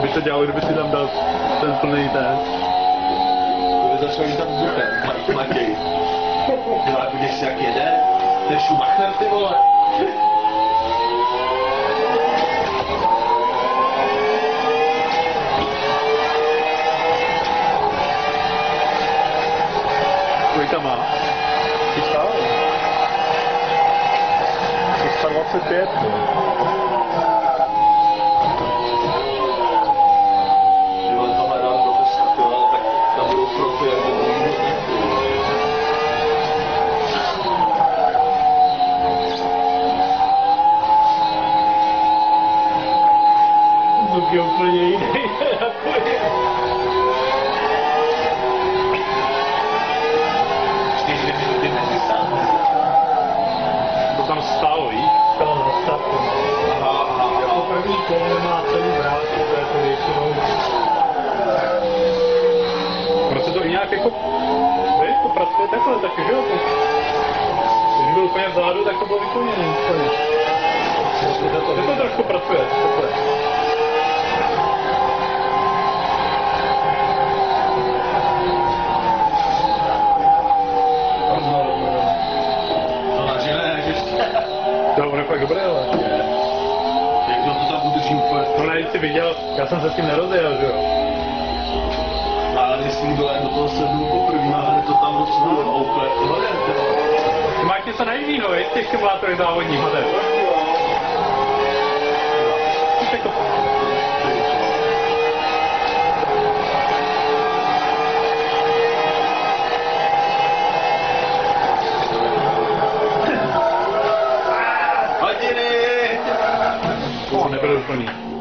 by to dělalo, kdyby si tam dal ten plný ten. To by začal jít tam vzduchem, Matěj. Dělá, budeš si jak jede, to je Schumacher, ty vole. Kolik tam má? 325. Zvuk je úplně jiný. To tam stálo, víš? Stalo na stavku. Jako první kolo má celý vrátky, to je to většinou. Proč se to i nějak jako... Víš, to pracuje takhle taky, že jo? Když byl úplně vzadu, tak to bylo vyplněné úplně. To trošku pracuje, takhle. To ono je fakt dobré, ale. Jak to tam udržím úplně? No ne, jsi viděl, já jsem se s tím nerozjel, že jo? Ale když jsem do toho sednu poprvé, ale to tam rozsvědlo a úplně to je. Ty máš něco najít, no, je těch simulátory závodních, Matej. Hodiny! To nebyl úplný.